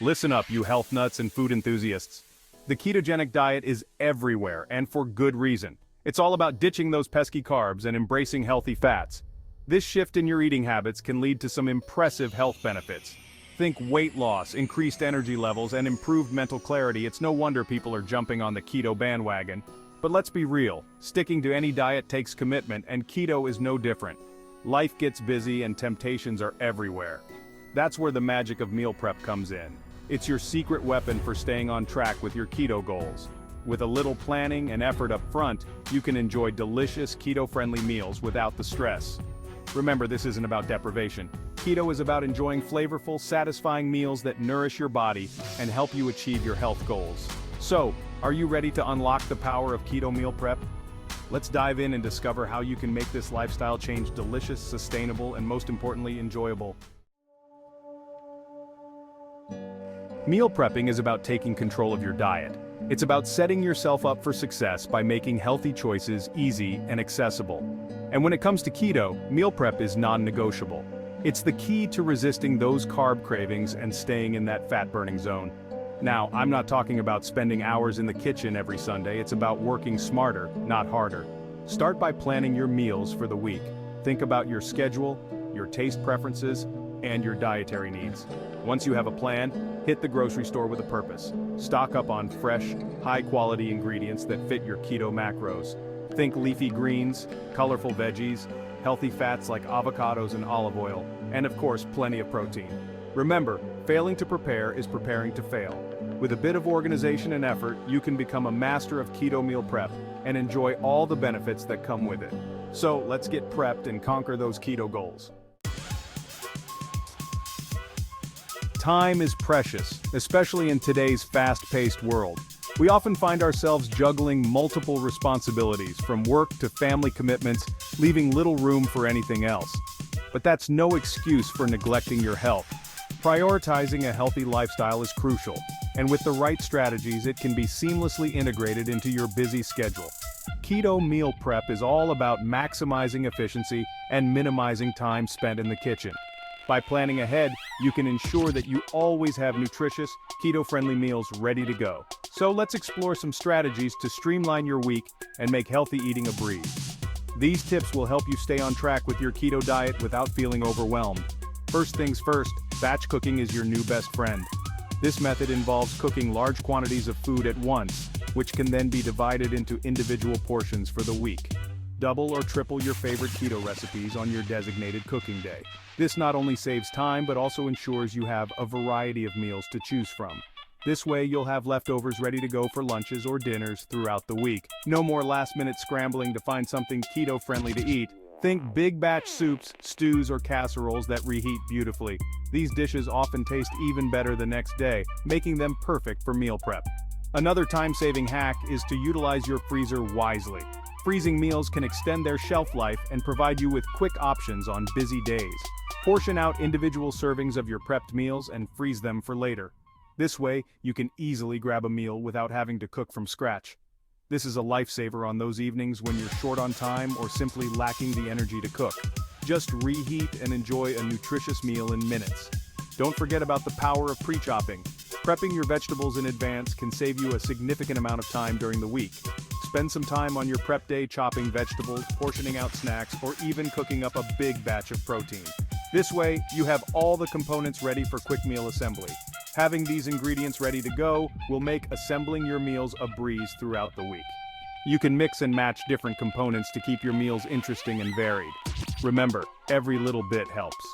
Listen up, you health nuts and food enthusiasts. The ketogenic diet is everywhere, and for good reason. It's all about ditching those pesky carbs and embracing healthy fats. This shift in your eating habits can lead to some impressive health benefits. Think weight loss, increased energy levels, and improved mental clarity. It's no wonder people are jumping on the keto bandwagon. But let's be real, sticking to any diet takes commitment, and keto is no different. Life gets busy and temptations are everywhere. That's where the magic of meal prep comes in. It's your secret weapon for staying on track with your keto goals. With a little planning and effort up front, you can enjoy delicious keto-friendly meals without the stress. Remember, this isn't about deprivation. Keto is about enjoying flavorful, satisfying meals that nourish your body and help you achieve your health goals. So, are you ready to unlock the power of keto meal prep? Let's dive in and discover how you can make this lifestyle change delicious, sustainable, and most importantly, enjoyable. Meal prepping is about taking control of your diet. It's about setting yourself up for success by making healthy choices easy and accessible. And when it comes to keto, meal prep is non-negotiable. It's the key to resisting those carb cravings and staying in that fat-burning zone. Now, I'm not talking about spending hours in the kitchen every Sunday, it's about working smarter, not harder. Start by planning your meals for the week. Think about your schedule, your taste preferences, and your dietary needs. Once you have a plan, hit the grocery store with a purpose. Stock up on fresh, high-quality ingredients that fit your keto macros. Think leafy greens, colorful veggies, healthy fats like avocados and olive oil, and of course, plenty of protein. Remember, failing to prepare is preparing to fail. With a bit of organization and effort, you can become a master of keto meal prep and enjoy all the benefits that come with it. So, let's get prepped and conquer those keto goals. Time is precious, especially in today's fast-paced world. We often find ourselves juggling multiple responsibilities, from work to family commitments, leaving little room for anything else. But that's no excuse for neglecting your health. Prioritizing a healthy lifestyle is crucial, and with the right strategies, it can be seamlessly integrated into your busy schedule. Keto meal prep is all about maximizing efficiency and minimizing time spent in the kitchen. By planning ahead, you can ensure that you always have nutritious, keto-friendly meals ready to go. So let's explore some strategies to streamline your week and make healthy eating a breeze. These tips will help you stay on track with your keto diet without feeling overwhelmed. First things first, batch cooking is your new best friend. This method involves cooking large quantities of food at once, which can then be divided into individual portions for the week. Double or triple your favorite keto recipes on your designated cooking day. This not only saves time but also ensures you have a variety of meals to choose from. This way you'll have leftovers ready to go for lunches or dinners throughout the week. No more last-minute scrambling to find something keto-friendly to eat. Think big batch soups, stews, or casseroles that reheat beautifully. These dishes often taste even better the next day, making them perfect for meal prep. Another time-saving hack is to utilize your freezer wisely. Freezing meals can extend their shelf life and provide you with quick options on busy days. Portion out individual servings of your prepped meals and freeze them for later. This way, you can easily grab a meal without having to cook from scratch. This is a lifesaver on those evenings when you're short on time or simply lacking the energy to cook. Just reheat and enjoy a nutritious meal in minutes. Don't forget about the power of pre-chopping. Prepping your vegetables in advance can save you a significant amount of time during the week. Spend some time on your prep day chopping vegetables, portioning out snacks, or even cooking up a big batch of protein. This way, you have all the components ready for quick meal assembly. Having these ingredients ready to go will make assembling your meals a breeze throughout the week. You can mix and match different components to keep your meals interesting and varied. Remember, every little bit helps.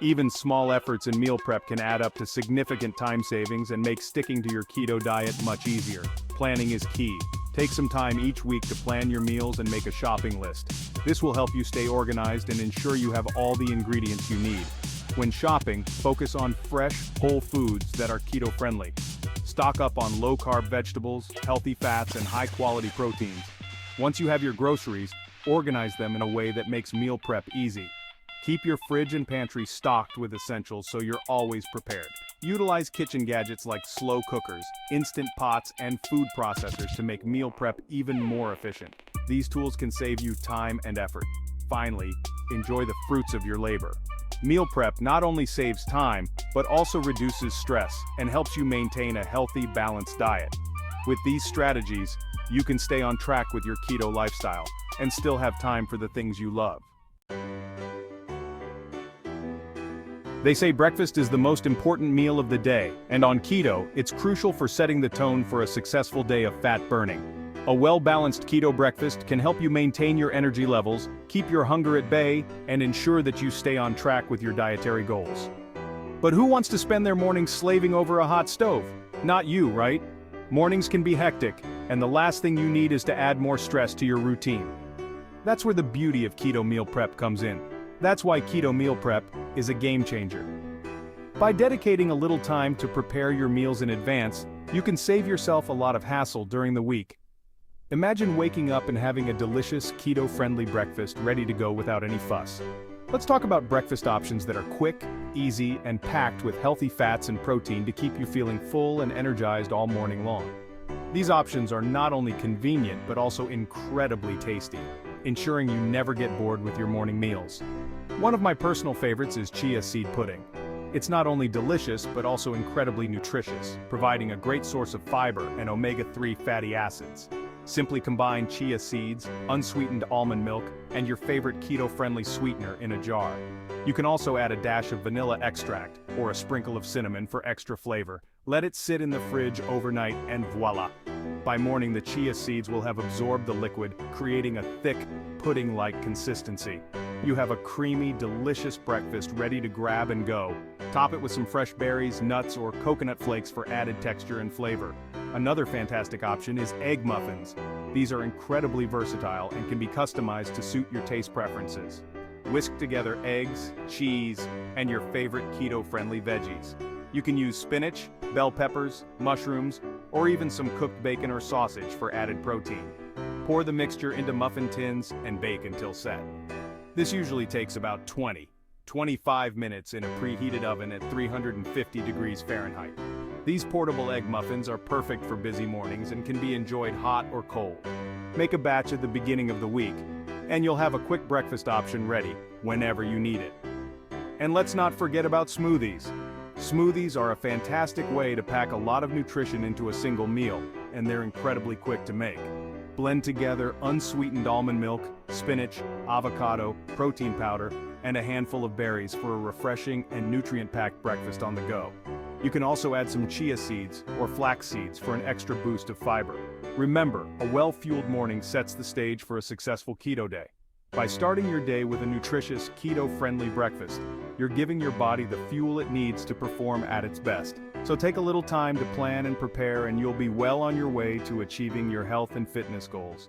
Even small efforts in meal prep can add up to significant time savings and make sticking to your keto diet much easier. Planning is key. Take some time each week to plan your meals and make a shopping list. This will help you stay organized and ensure you have all the ingredients you need. When shopping, focus on fresh, whole foods that are keto-friendly. Stock up on low-carb vegetables, healthy fats, and high-quality proteins. Once you have your groceries, organize them in a way that makes meal prep easy. Keep your fridge and pantry stocked with essentials so you're always prepared. Utilize kitchen gadgets like slow cookers, instant pots, and food processors to make meal prep even more efficient. These tools can save you time and effort. Finally, enjoy the fruits of your labor. Meal prep not only saves time, but also reduces stress and helps you maintain a healthy, balanced diet. With these strategies, you can stay on track with your keto lifestyle and still have time for the things you love. They say breakfast is the most important meal of the day, and on keto, it's crucial for setting the tone for a successful day of fat burning. A well-balanced keto breakfast can help you maintain your energy levels, keep your hunger at bay, and ensure that you stay on track with your dietary goals. But who wants to spend their mornings slaving over a hot stove? Not you, right? Mornings can be hectic, and the last thing you need is to add more stress to your routine. That's where the beauty of keto meal prep comes in. That's why keto meal prep is a game changer. By dedicating a little time to prepare your meals in advance, you can save yourself a lot of hassle during the week. Imagine waking up and having a delicious, keto-friendly breakfast ready to go without any fuss. Let's talk about breakfast options that are quick, easy, and packed with healthy fats and protein to keep you feeling full and energized all morning long. These options are not only convenient but also incredibly tasty, ensuring you never get bored with your morning meals. One of my personal favorites is chia seed pudding. It's not only delicious but also incredibly nutritious, providing a great source of fiber and omega-3 fatty acids. Simply combine chia seeds, unsweetened almond milk, and your favorite keto-friendly sweetener in a jar. You can also add a dash of vanilla extract or a sprinkle of cinnamon for extra flavor. Let it sit in the fridge overnight and voila! By morning, the chia seeds will have absorbed the liquid, creating a thick, pudding-like consistency. You have a creamy, delicious breakfast ready to grab and go. Top it with some fresh berries, nuts, or coconut flakes for added texture and flavor. Another fantastic option is egg muffins. These are incredibly versatile and can be customized to suit your taste preferences. Whisk together eggs, cheese, and your favorite keto-friendly veggies. You can use spinach, bell peppers, mushrooms, or even some cooked bacon or sausage for added protein. Pour the mixture into muffin tins and bake until set. This usually takes about 25 minutes in a preheated oven at 350 degrees Fahrenheit. These portable egg muffins are perfect for busy mornings and can be enjoyed hot or cold. Make a batch at the beginning of the week, and you'll have a quick breakfast option ready whenever you need it. And let's not forget about smoothies. Smoothies are a fantastic way to pack a lot of nutrition into a single meal, and they're incredibly quick to make. Blend together unsweetened almond milk, spinach, avocado, protein powder, and a handful of berries for a refreshing and nutrient-packed breakfast on the go. You can also add some chia seeds or flax seeds for an extra boost of fiber. Remember, a well-fueled morning sets the stage for a successful keto day. By starting your day with a nutritious, keto-friendly breakfast, you're giving your body the fuel it needs to perform at its best. So take a little time to plan and prepare, and you'll be well on your way to achieving your health and fitness goals.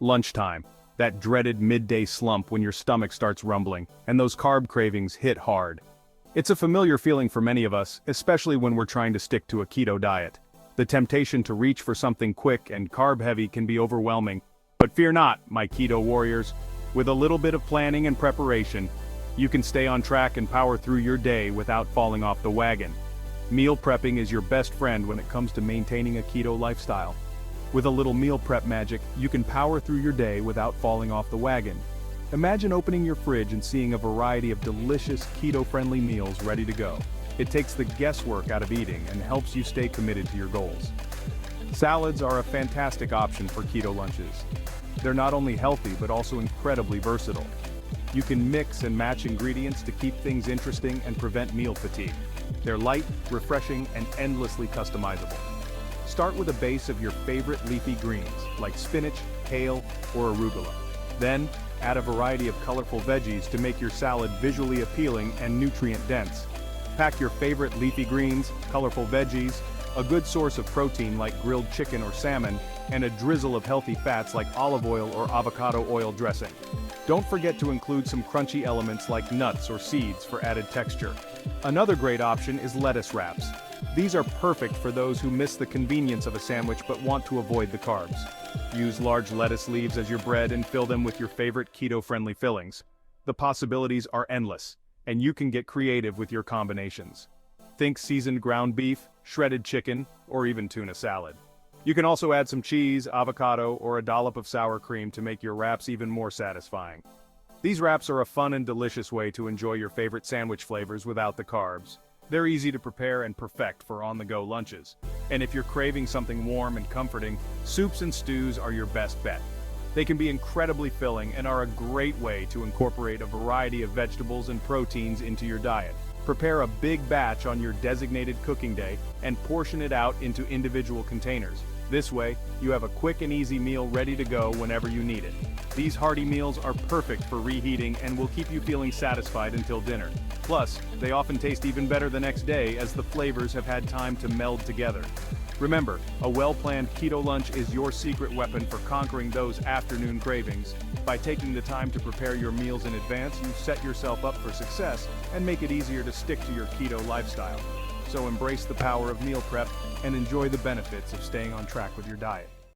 Lunchtime. That dreaded midday slump when your stomach starts rumbling, and those carb cravings hit hard. It's a familiar feeling for many of us, especially when we're trying to stick to a keto diet. The temptation to reach for something quick and carb-heavy can be overwhelming. But fear not, my keto warriors. With a little bit of planning and preparation, you can stay on track and power through your day without falling off the wagon. Meal prepping is your best friend when it comes to maintaining a keto lifestyle. With a little meal prep magic, you can power through your day without falling off the wagon. Imagine opening your fridge and seeing a variety of delicious keto-friendly meals ready to go. It takes the guesswork out of eating and helps you stay committed to your goals. Salads are a fantastic option for keto lunches. They're not only healthy but also incredibly versatile. You can mix and match ingredients to keep things interesting and prevent meal fatigue. They're light, refreshing, and endlessly customizable. Start with a base of your favorite leafy greens, like spinach, kale, or arugula. Then, add a variety of colorful veggies to make your salad visually appealing and nutrient-dense. Pack your favorite leafy greens, colorful veggies, a good source of protein like grilled chicken or salmon, and a drizzle of healthy fats like olive oil or avocado oil dressing. Don't forget to include some crunchy elements like nuts or seeds for added texture. Another great option is lettuce wraps. These are perfect for those who miss the convenience of a sandwich but want to avoid the carbs. Use large lettuce leaves as your bread and fill them with your favorite keto-friendly fillings. The possibilities are endless, and you can get creative with your combinations. Think seasoned ground beef, shredded chicken, or even tuna salad. You can also add some cheese, avocado, or a dollop of sour cream to make your wraps even more satisfying. These wraps are a fun and delicious way to enjoy your favorite sandwich flavors without the carbs. They're easy to prepare and perfect for on-the-go lunches. And if you're craving something warm and comforting, soups and stews are your best bet. They can be incredibly filling and are a great way to incorporate a variety of vegetables and proteins into your diet. Prepare a big batch on your designated cooking day and portion it out into individual containers. This way, you have a quick and easy meal ready to go whenever you need it. These hearty meals are perfect for reheating and will keep you feeling satisfied until dinner. Plus, they often taste even better the next day as the flavors have had time to meld together. Remember, a well-planned keto lunch is your secret weapon for conquering those afternoon cravings. By taking the time to prepare your meals in advance, you set yourself up for success and make it easier to stick to your keto lifestyle. So embrace the power of meal prep and enjoy the benefits of staying on track with your diet.